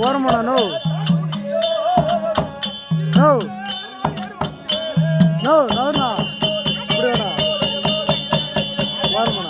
ஓரமாண்ணா no no no நோண்ணா இப்படி வேணா ஓரமாண்ணா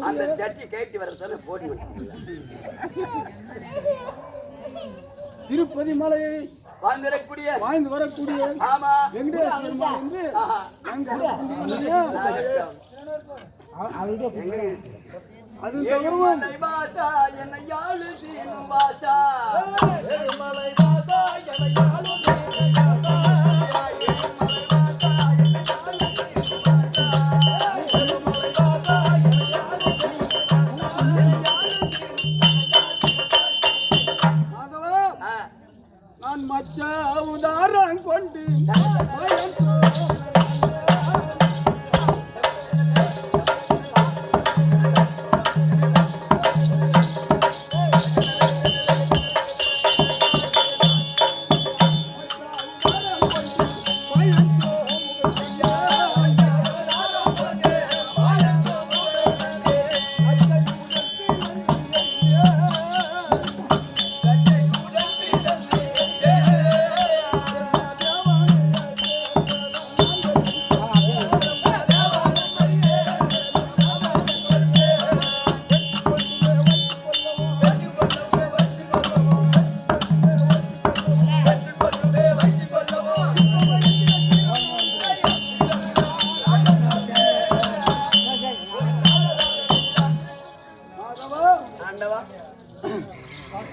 அந்த சட்டி கேட்டு வரதான போடி திருப்பதி மலையை வாழ்ந்து வரக்கூடிய ஆமா வெங்கடேஸ்வரன் என்று அது தவறும் பாசா என்னை யாழு தீனும் பாசா மலை பாசா என்னை யாழு மச்ச உதாரம் கொண்டு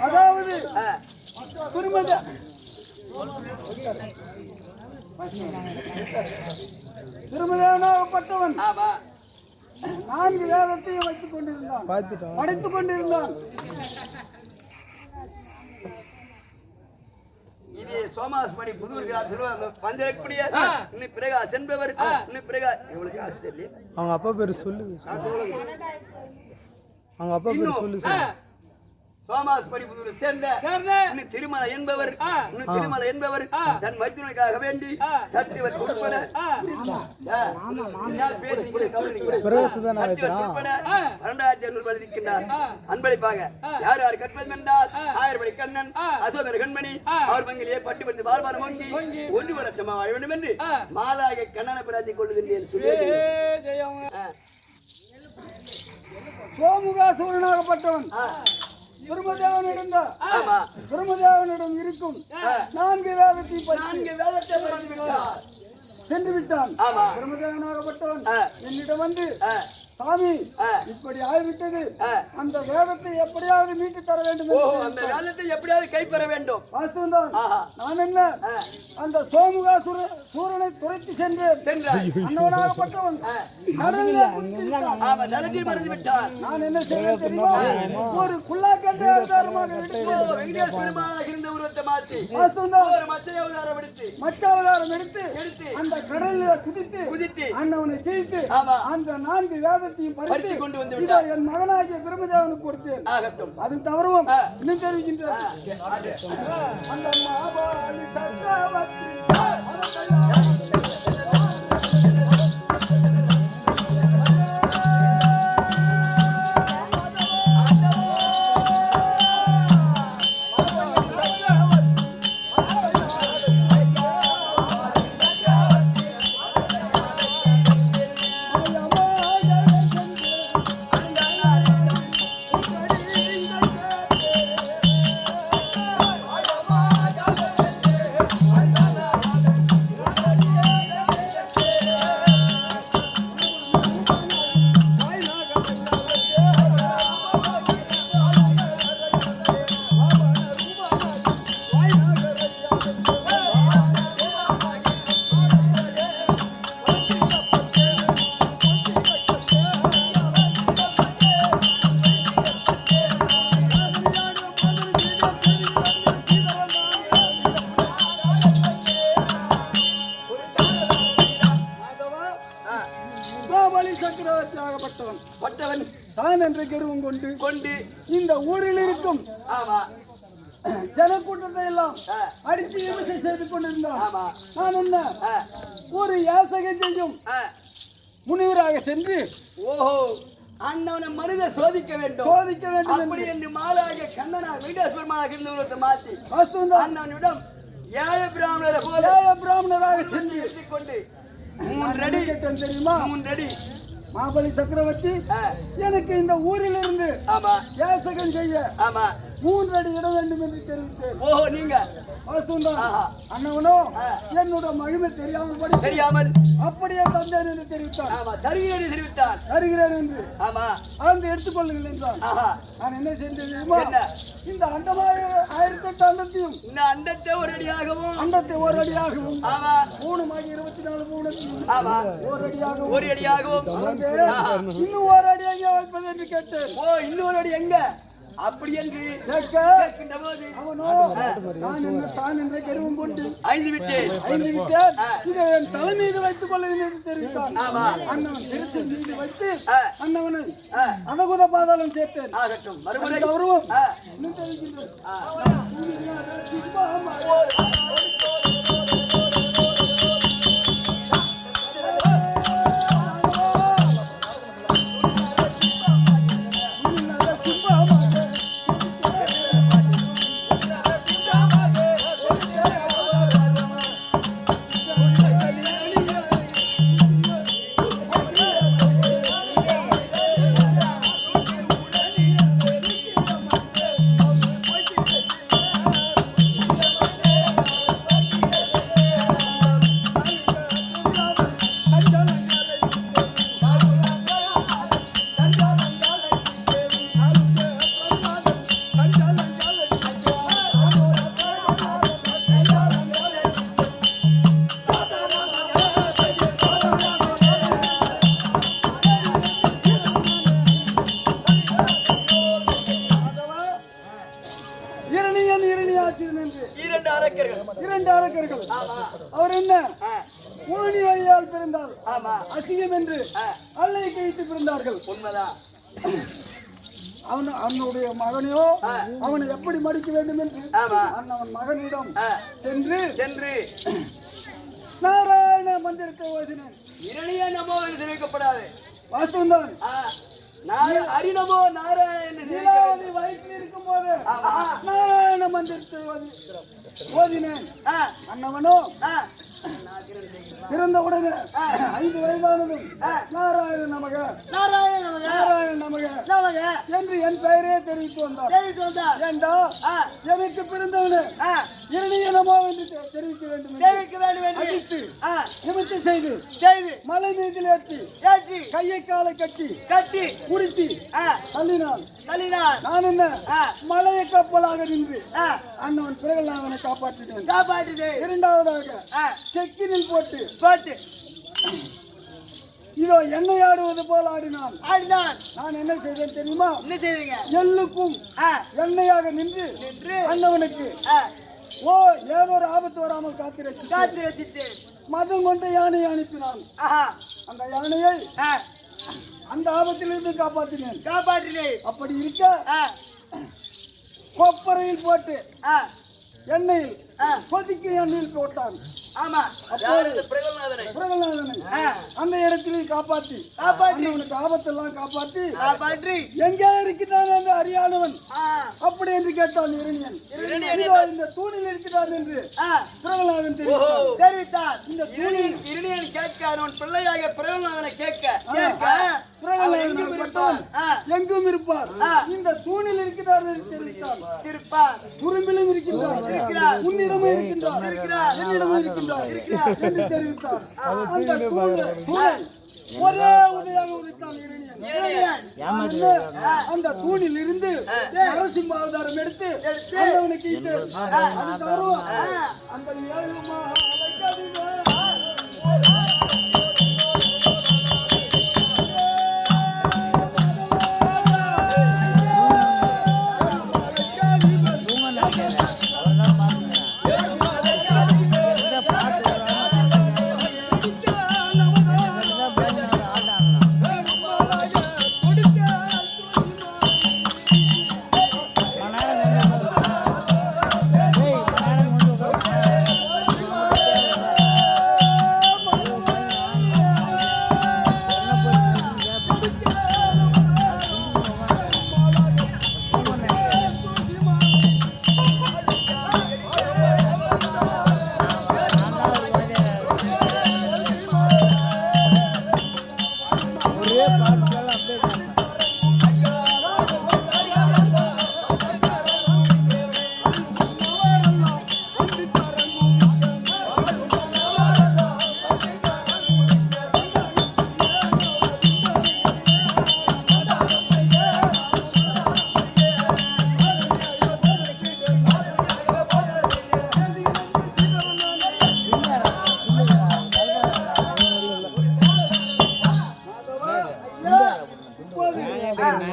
அதாவது திருமணப்பட்டவன் 4 வேதத்தையும் வைத்துக் கொண்டிருந்தான், படித்துக் கொண்டிருந்தான். இது சோமாஸ்மணி புதூர் சொல்லுவாங்க வந்திருக்கக்கூடிய இன்னும் பிரகாஷ் என்பவர் இன்னும் பிரகாஷ் எவ்வளவு காசு தெரியல. அவங்க அப்பா பேரு சொல்லு, அவங்க அப்பா பேரு சொல்லு. சோமாஸ் படிப்புதூரை சேர்ந்த திருமலை என்பவர் தன் மைத்துனனுக்காக வேண்டி தட்டுவர் சுடுப்பட அன்பளிப்பாக யார் யார் கற்பது என்றால் 1000 படி கண்ணன் அசோதர கண்மணி அவர் பங்கிலே பட்டு பட்டு பார்பாரம் வாங்கி 1 லட்சம் வாழ வேண்டும் என்று மாலாக கண்ணனை பிரார்த்திக் கொள்ளுகின்றேன். சோமுகாசூரனாகப்பட்டவன் பிரம்மதேவனிடம் இருக்கும் 4 வேதத்தை சென்று விட்டான். பிரம்மதேவனாகப்பட்டவன் என்னிடம் வந்து, சாமி இப்படி ஆகிவிட்டது, அந்த வேதத்தை எப்படியாவது மீட்டு தர வேண்டும், அந்த வேதத்தை எப்படியாவது கைப்பெற வேண்டும். நான் என்ன அந்த சோமுகாசூரனை துரைத்து சென்றேன். அன்னவனாகப்பட்டவன் ஜலத்தில் மறைந்து விட்டான். நான் என்ன செய்வேன் தெரியுமா? ஒரு குல்லாக்கண்டை அவதாரமாக இருந்த உருவத்தை மாற்றி மச்ச அவதாரம் எடுத்து அந்த கடலில் குதித்து அண்ணவனை ஜெயித்து அந்த 4 வேதத்தையும் பறித்து கொண்டு வந்து என் மகனாகிய பிரம்மதேவனுக்கு கொடுத்தேன். அது தவறும் இன்னும் தெரிவிக்கின்ற அந்த மாபாலி சக்கரவர்த்தி சக்கரவர்த்தியாகப்பட்டவன் பட்டவன் தான் என்ற கருவம் கொண்டு கொண்டு இந்த ஊரில் இருக்கும் ஆமா ஜனக்கூட்டத்தை எல்லாம் அடித்து இமிசை செய்து கொண்டிருந்தான். ஆமா நான் என்ன ஒரு யாசகை செய்யும் முனிவராக சென்று ஓஹோ அண்ணவனை மனித சோதிக்க வேண்டும் அப்படி என்று மாலாக கண்ணனா வீடேஸ்வரமாக இருந்தவர்களை மாற்றி அண்ணவனிடம் ஏழை பிராமணராக சென்று கொண்டு 3 அடி தெரியுமா 3 அடி மாபலி சக்கரவர்த்தி எனக்கு இந்த ஊரில் இருந்து ஆமா யாசகம் செய்ய ஆமா 3 அடி இட வேண்டும் என்று தெரிவித்தேன். ஓஹோ நீங்க அண்ணவனோ என்னோட மகிமை தெரியாமல் அப்படியே தந்தேன் என்று தெரிவித்தார். ஆமா தருகிறேன் தெரிவித்தார். தருகிறேன் என்று ஆமா அந்த எடுத்துக்கொள்ளுங்கள் என்றான். நான் என்ன செய்தேன் இந்த அண்டமாக 1008 அண்டத்தையும் இந்த அண்டத்தை ஒரு அடியாகவும் அண்டத்தை ஒரு அடியாகவும் ஆமா 3 ஆகி 24 மூலத்தையும் ஆமா ஒரு அடியாகவும் இன்னும் ஒரு அடியாக வைப்பது என்று கேட்டேன். ஓ இன்னொரு அடி எங்க அப்படி என்று கேட்கின்ற போது அவனோ தான் என்ற கருவம் கொண்டு 5 விட்டேன் இதை என் தலை மீது வைத்துக் கொள்ள என்று தெரிவித்தான். அண்ணவன் திருச்சின் மீது வைத்து அண்ணவனை அனகுத பாதாளம் சேர்த்தேன். மறுபடி கௌரவம் இன்னும் தெரிவிக்கின்றேன். அவர் என்ன ஊனி வழியால் பிறந்தார். அசிங்கம் என்று அல்லை கழித்து பிறந்தார்கள். உண்மைதான். அவனுடைய மகனையோ அவனை எப்படி மடிக்க வேண்டும் என்று அவன் மகனிடம் சென்று நாராயண மந்திரத்தை ஓதினேன். இரணிய நமோ என்று தெரிவிக்கப்படாது. வாஸ்தவம்தான். அரிநமோ நாராயண வயிற்றில் இருக்கும் போது நாராயண மந்திரத்தை ஓதினேன். அண்ணவனோ பிறந்த உடனே 5 வயதானதும் நாராயண நமக என்று என் பெயரே தெரிவித்து வந்தார். ஏண்டா எனக்கு பிறந்தவனு இரணிய நமோ என்று தெரிவிக்க வேண்டும் என்று நிமித்தி செய்து மலை மீதில் ஏற்றி கையை காலை கட்டி உருட்டி தள்ளினான். நான் என்ன மலையை கப்பலாக நின்று அண்ணவன் பிறகு அவனை காப்பாற்றினேன். இரண்டாவதாக செக்கினில் போட்டு இதோ எண்ணெய் ஆடுவது போல் ஆடினான். நான் என்ன செய்தேன் தெரியுமா? என்ன செய்தீங்க? எள்ளுக்கும் எண்ணெயாக நின்று அண்ணவனுக்கு ஏதோ ஒரு ஆபத்து வராமல் காத்து ரசித்து மதம் கொண்ட யானையை அனுப்பினான். அந்த யானையை அந்த ஆபத்திலிருந்து காப்பாற்றினேன். அப்படி இருக்க கொப்பரையில் போட்டு எண்ணெயில் கொதிக்க எண்ணெயில் போட்டான். பிரகலாதனை அந்த இடத்திலே காப்பாற்றி அவனுக்கு ஆபத்தெல்லாம் காப்பாற்றி எங்கே இருக்கிறான் என்று அறியாதவன் அப்படி என்று கேட்டான் இரணியன். இந்த தூணில் இருக்கிறான் என்று பிரகலாதன் தெரிவித்தார். இந்த தூணில் இரணியன் கேட்க அவன் பிள்ளையாக பிரகலாதனை கேட்க எங்கும் இருப்பார். இந்த தூணில் இருக்கிறார் என்று தெரிவித்தார். துரும்பிலும் இருக்கின்றார், உன்னிடமும் இருக்கின்றார், என்னிடமும் இருக்கின்றார் என்று தெரிவித்தார். அந்த தூணை ஒரே உதவியாக உதித்தான் இரணியன். அந்த தூணில் இருந்து நரசிம்ம அவதாரம் எடுத்து அவனுக்கு அந்த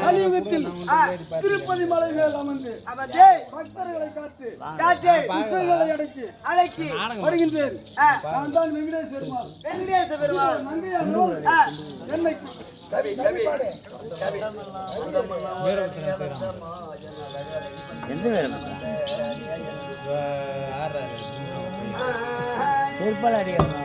கலியுகத்தில் திருப்பதி மலை மேல் அமர்ந்து பக்தர்களை காத்து கிருஷ்ணர்களை அடக்கி வருகின்றேன். நான் தான் வெங்கடேஸ்வர பெருமாள். நங்கையானோர் என்னை செருப்பால் அடிக்கிறோம்.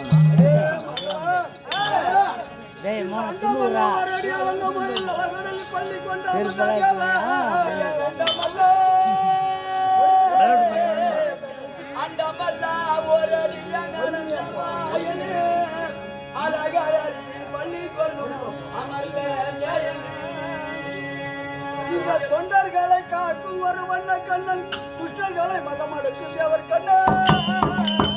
தொண்டர்களை காக்கும் ஒரு வண்ண கண்ணன் துஷ்டர்களை மதமடைக்கும் அவர் கண்ணன்.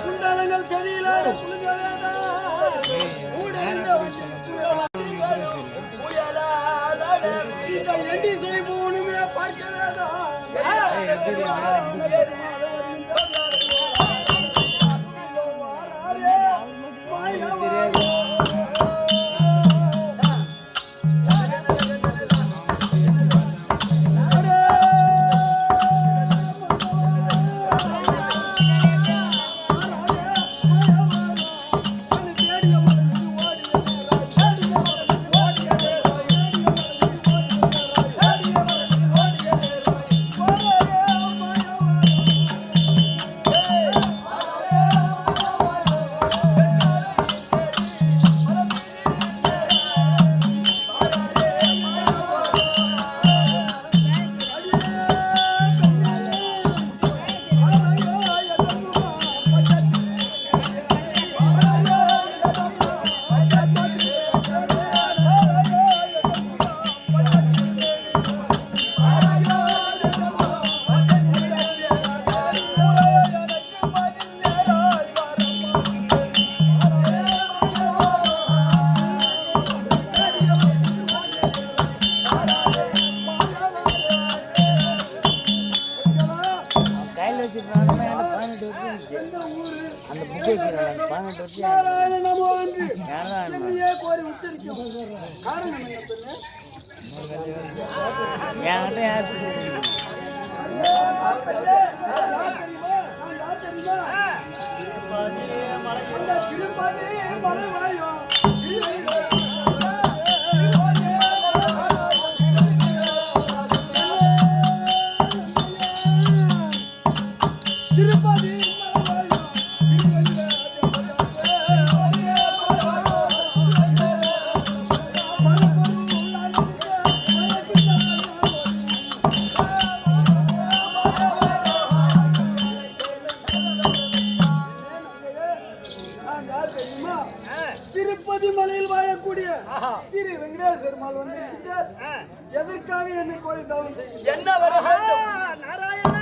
குண்டலங்கள் செடியிலான எண்டி செய்வோனுமே பார்க்க அந்த புக்கை 18 கோரி உச்சரிக்கும் காரணம் என்ன யார் திருப்பதி மலையில் வாழக்கூடிய திரு வெங்கடேஸ்வர பெருமாள் வந்து எதற்காக என்னை கோயில் தவம் செய்யும் என்ன வர வேண்டும்? நாராயணா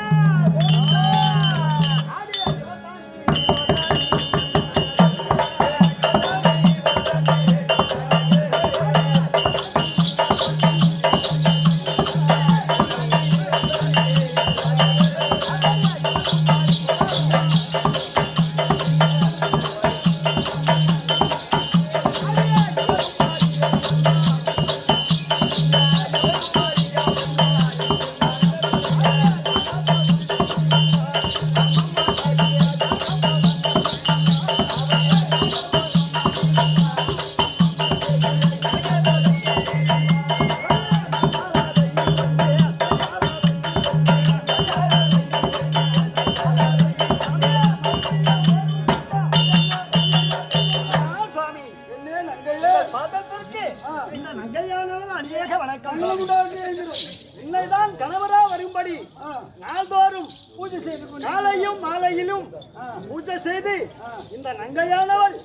இன்னைதான் கணவரா வரும்படி நாள்தோறும் பூஜை செய்து காலையும் மாலையிலும் பூஜை செய்து இந்த நங்கையானவள்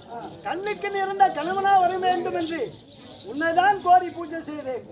கண்ணுக்கு நிறந்த கணவனா வர வேண்டும் என்று உன்னைதான் கோரி பூஜை செய்தேன்.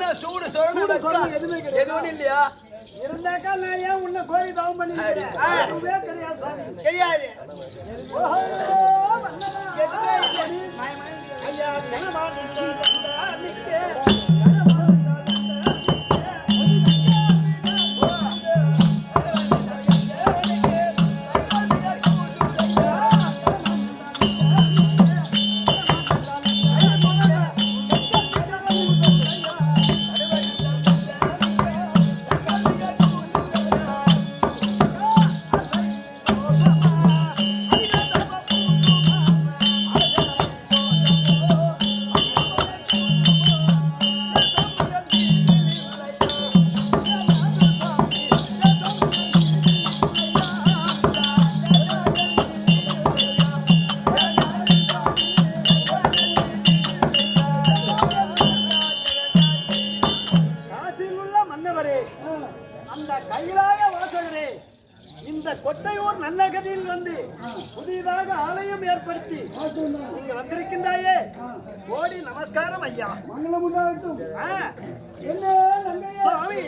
என்ன சூடு சொரணை வெக்கம் எதுவுமே கிடையாது. எதுவும் இல்லையா? இருந்தாக்கா நான் ஏன் உன்னை கோரி தவம் பண்ணிருக்கிறேன்? எதுவுமே கிடையாது சாமி. கிடையாது. ஓஹோ, வந்தனா. எதுவுமே இல்லை. ஐயா, கனவா நின்று நிற்க. காசில் உள்ள மன்னவரே, அந்த கைலாய வாசகரே, இந்த கொட்டையூர் நல்லகதியில் வந்து புதிதாக ஆலயம் ஏற்படுத்தி நீங்க வந்திருக்கின்றாயே, கோடி நமஸ்காரம் ஐயா. மங்களம் உண்டாகட்டும். என்ன சுவாமி,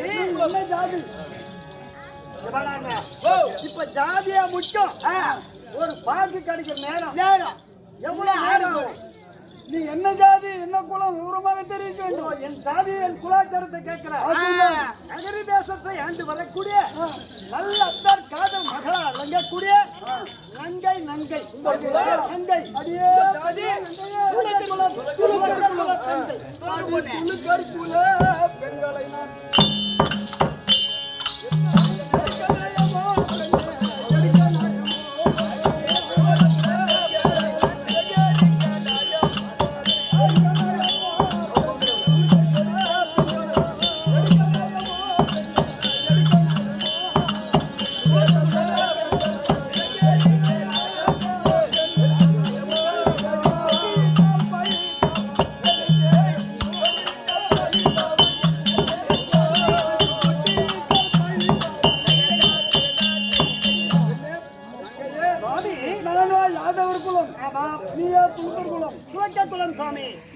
என்ன ஜாதி? இப்ப ஜாதியா முக்கியம். ஒரு பாக்கு கிடைக்கிற நேரம் எவ்வளவு நேரம்? நீ என்ன ஜாதி என்ன குலம் விவரமாக தெரிவிக்க வேண்டும். என் ஜாதி என் குலாச்சாரத்தை கேட்கிறேன். நகரி தேசத்தை ஆண்டு வரக்கூடிய நல்ல அத்தார் காதல் மகளா விளங்கக்கூடிய நங்கை நங்கை நங்கை அடியே ஜாதி பெண்களை நான்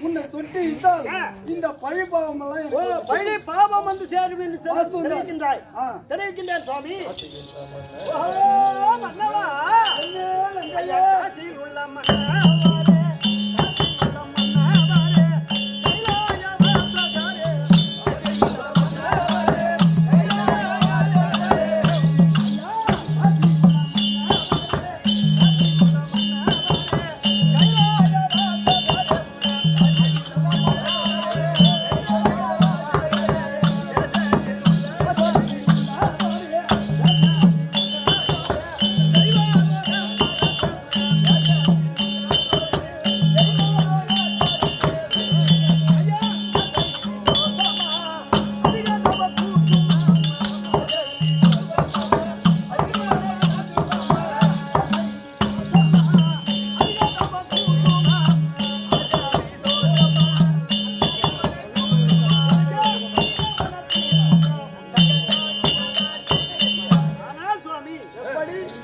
உன்னை தொட்டு இட்டால் இந்த பழி பாவம் எல்லாம் பழி பாவம் வந்து சேரும் என்று தெரிவிக்கின்றாய். தெரிவிக்கின்றார் சுவாமி. மன்னவா உள்ள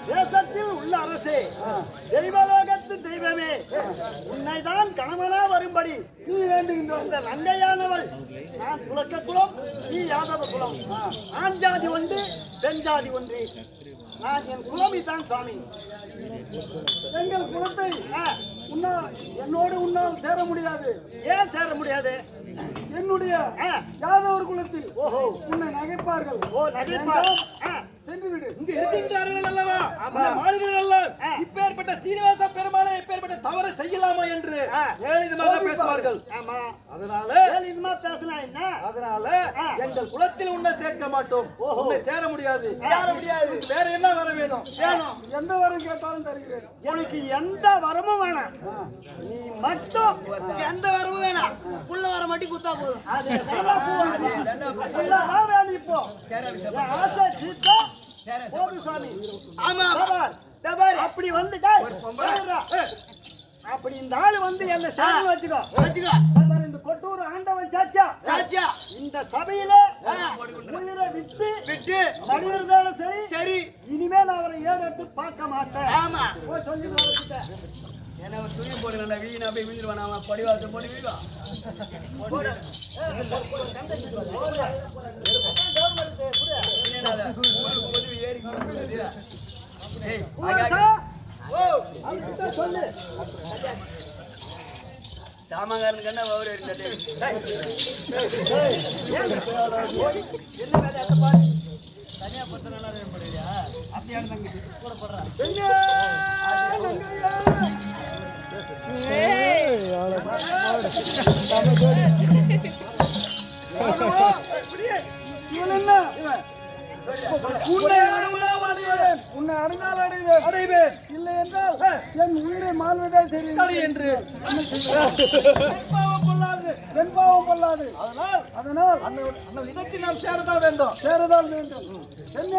தேசத்தில் உள்ள அரசே, தெய்வலோகத்து தெய்வமே, உன்னைதான் கணவனா வரும்படி நீ வேண்டுகின்ற இந்த நங்கையானவள். நான் துலக்க குலம், நீ யாதவ குலம். ஆண் ஜாதி ஒன்று, பெண் ஜாதி ஒன்று. நான் என் குலமி தான் சுவாமி. எங்கள் குலத்தை என்னோடு உன்னால் சேர முடியாது. ஏன் சேர முடியாது? என்னுடைய யாதவர் குலத்தில் உன்னை நகைப்பார்கள். ஓ, நகைப்பார். சென்று விடு. இங்க இருக்கின்றார்கள் அல்லவா, மாளிகைகள் அல்ல. இப்பேற்பட்ட சீனிவாச பெருமாளை இப்பேற்பட்ட தவறை செய்யலாமா என்று ஏளிதமாக பேசுவார்கள். ஆமா, அதனால ஏளிதமா பேசினா என்ன? அதனால எங்கள் குலத்தில் உன்னை சேர்க்க மாட்டோம். உன்னை சேர முடியாது. சேர முடியாது. வேற என்ன வர வேணும்? வேணும். எந்த வரம் கேட்டாலும் தருகிறேன். எனக்கு எந்த வரமும் வேணாம். நீ மட்டும் எந்த வரமும் வேணாம். புள்ள வர மட்டும் குத்தா போதும். இப்போ ஆசை சீத்தா போது சாமி. ஆமா, அப்படி வந்துட்டா அப்படி இந்த ஆளு வந்து என்ன சேர்ந்து வச்சுக்கோ. இந்த கொட்டூர் ஆண்டவன் சாச்சா இந்த சபையில உயிரை விட்டு விட்டு மடியிருந்தாலும் சரி சரி, இனிமேல் அவரை ஏடு எடுத்து பார்க்க மாட்டேன். ஆமா, சொல்லி ஏன்னா ஒரு துணி போடுறேன் வீண் அப்படியே விழுந்துருவான் அவன் படிவாசம் போட்டு வீழுவான் சாமாங்காரனுக்கு என்ன வவுறு தனியா பத்து நல்லா படுறியா அப்படியா கூட போடுறான் உன்னை அடைந்தால் அடைவேன் இல்லை என்றால் என் உயிரை மாழ்வதே சரி என்று வெண்பாவம் கொள்ளாது. அதனால் அந்த இடத்தில் நாம் சேரதான் வேண்டும். என்ன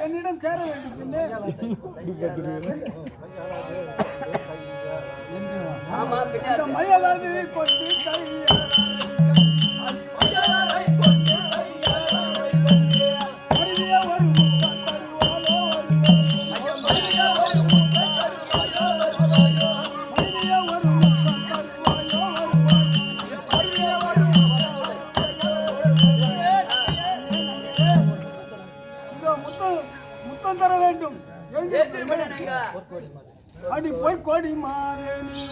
என்னிடம் சேர வேண்டும். மயலாவை கொண்டு முத்தம் தர வேண்டும். அடி போய் கொடி மாறே நீ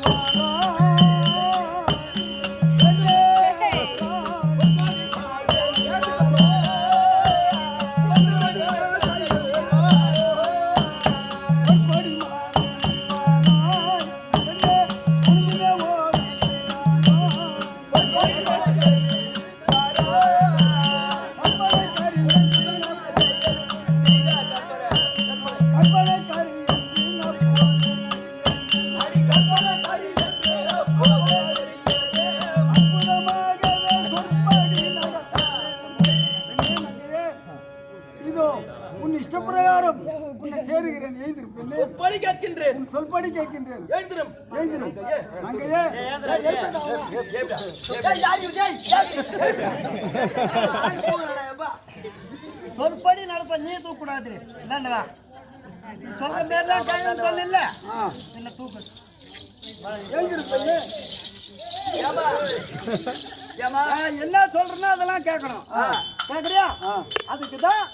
உன் இஷ்டப்பிரகாரம் உன்னை சேருகிறேன். எழுந்திருப்பேன். சொல்படி கேட்கின்றேன். சொல்படி நடப்ப நீ தூக்கூடாது. சொல்ற பேர்லாம் சொல்லல என்ன தூக்கு. என்ன சொல்றேன்னா அதெல்லாம் கேட்கணும். கேக்குறியா? அதுக்குதான்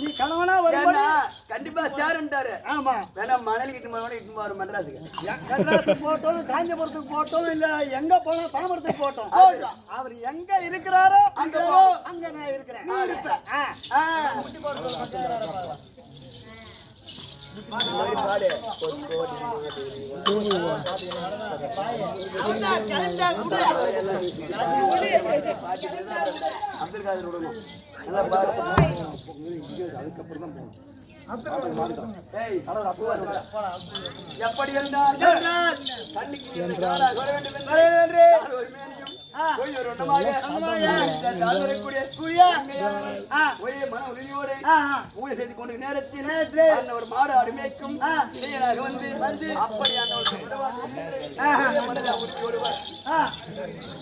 நீ கணவனா வரும்போது கண்டிப்பா சேருன்றாரு. ஆமா, வேணா மணல் கிட்ட போற மெட்ராஸுக்கு போட்டோம், காஞ்சிபுரத்துக்கு போட்டோம், இல்ல எங்க போனோம், தாமரத்துக்கு போட்டோம். அவர் எங்க இருக்கிறாரோ அங்க நான் இருக்கிறேன். எப்படி இருந்தால் ஒரு மாடு அடிமைக்கும் வந்து அப்படியான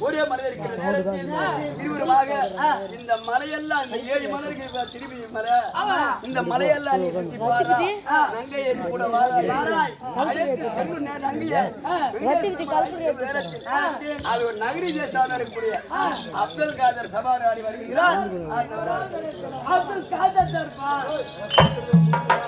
ஒரே மலை இருக்கிற நேரத்தில் இருவருமாக இந்த மலையெல்லாம் இந்த 7 மலருக்கு திருப்பி மலை இந்த மலையெல்லாம் நீ சுற்றி பாரா நங்கை ஏறி கூட வாராய் அது ஒரு நகரி தேசமாக இருக்கக்கூடிய அப்துல் காதர் சபாரி வருகிறார். அப்துல் காதர்